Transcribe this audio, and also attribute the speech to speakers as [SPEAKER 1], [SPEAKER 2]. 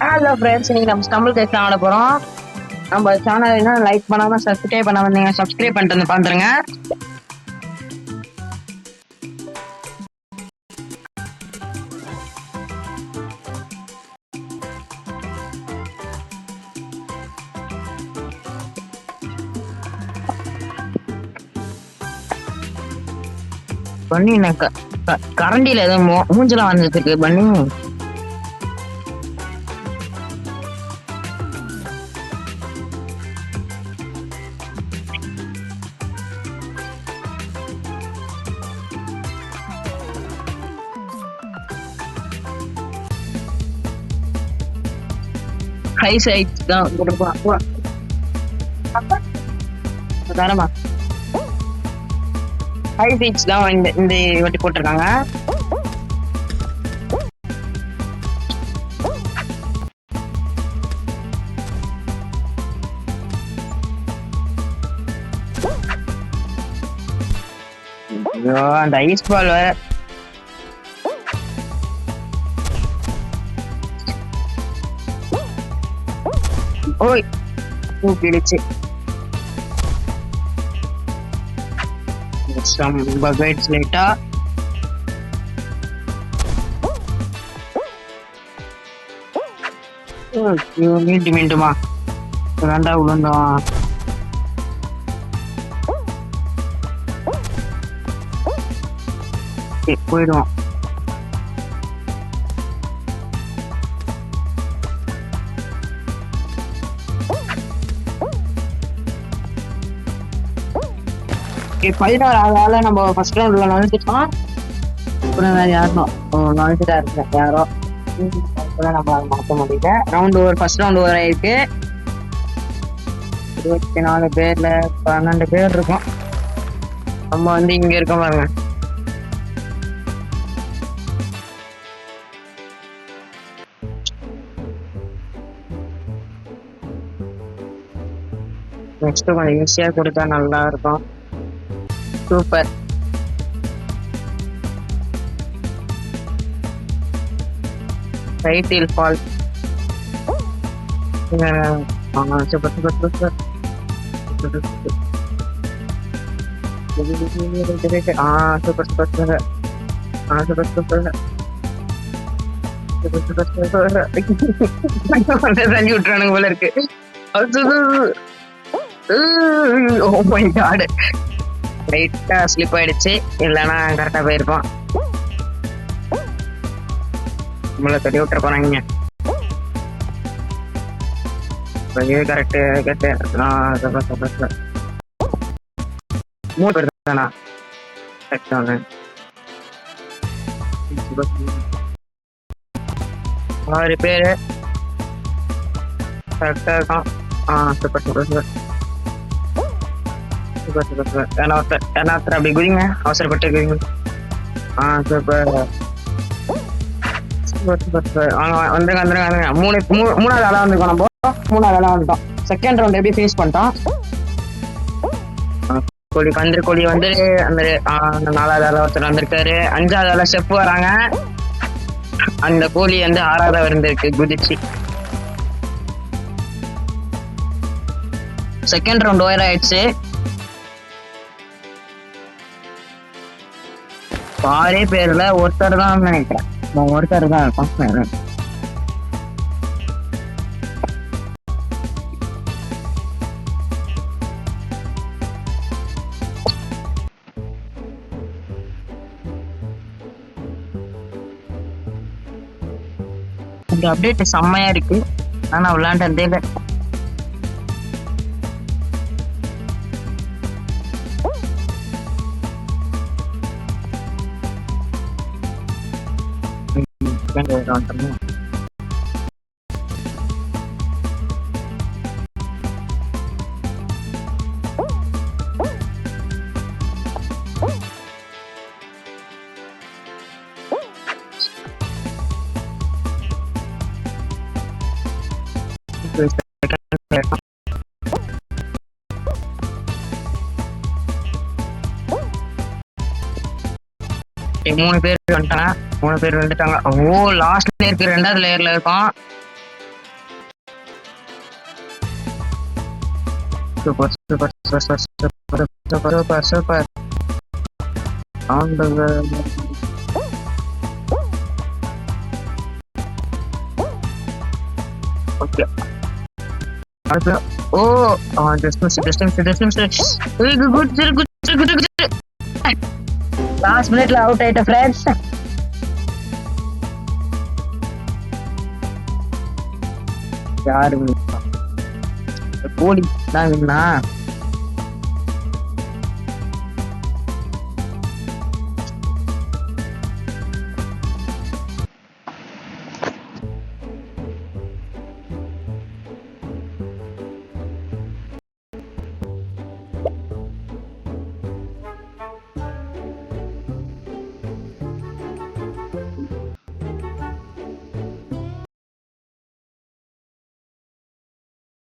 [SPEAKER 1] Hello friends, இன்னைக்கு நம்ம Tamil test ஆட போறோம். நம்ம சேனல் என்ன லைக் பண்ணாம சப்ஸ்கிரைப் பண்ண வந்தீங்க, சப்ஸ்கிரைப் பண்ணிட்டு வந்து பாத்துருங்க. பண்ணி எனக்கு கரண்டியில ஏதோ மூஞ்சலாம் வந்துருக்கு பண்ணி. ஹை சைட் தான் கொடுப்போம் தரமா. ஹை சைட்ஸ் தான் இந்த வாட்டி போட்டிருக்காங்க. அந்த ஐஸ் பால் வேற. ஓய் தூக்கிடுச்சு. பகெட்ஸ் லைட்டா மீண்டும் மீண்டுமா ரெண்டா விழுந்தோம். போயிடுவோம். பதினோரு ஆளால நம்ம ஃபர்ஸ்ட் ரவுண்ட்ல நுழைஞ்சிட்டோம். அப்புறம் வேற யாரும் நுழைஞ்சிட்டா இருக்கேன் யாரோ நம்ம மாற்ற முடியல. ஃபர்ஸ்ட் ரவுண்ட் ஓவர் ஆயிருக்கு. 24 பேர்ல 12 பேர் இருக்கும். நம்ம இங்க இருக்கோம் பாருங்க. நெக்ஸ்ட் கொஞ்சம் ஈஸியா கொடுத்தா நல்லா இருக்கும். Super. Right hill fall. Super super super. Super super super. Super super தள்ளி விட்டுறானுங்க போல இருக்கு. ஓ மை காட், லைட்டா ஸ்லிப் ஆயிடுச்சு. இல்லைன்னா கரெக்டா போயிருப்போம். நம்மள தள்ளி விட்டுற போறாங்க. Correct correct. 3 பேர் தானா? 6 பேரு கரெக்டா இருக்கும். Super super super super super super. ஏன்னா அப்படி குதிங்க, அவசரப்பட்டு குதிங்க. Super super super super. வந்துருங்க வந்துருங்க வந்துருங்க. மூணாவது ஆளா வந்துருக்கோம். நம்ம 3வது ஆளா வந்துட்டோம். செகண்ட் ரவுண்ட் எப்படி ஃபினிஷ் பண்ணிட்டோம். கோழி வந்து அந்த 4வது ஆளா ஒருத்தர் வந்திருக்காரு. 5வது ஆளா ஸ்டெப் வராங்க. அந்த கோழி வந்து 6வது இருந்திருக்கு குதிச்சு. செகண்ட் ரவுண்ட் ஓவர் ஆயிடுச்சு. 6 பேர்ல ஒருத்தர் தான் நினைக்கிறேன். ஒருத்தர் தான் இருப்பான். இந்த அப்டேட் செம்மையா இருக்கு. ஆனா விளையாண்டதே இல்லை. மூணு பேர் வந்துட்டாங்க. 3 பேர் வந்துட்டாங்க. ஓ லாஸ்ட்ல இருக்கு, 2வது லேயர்ல இருக்கும். Super super super super super super super. Okay. ஓ just miss just miss just miss. Good good good good. Last மினிட்ல அவுட் ஆயிட்ட ஃப்ரெண்ட்ஸ். யாரு கோலி தான் வின்னா?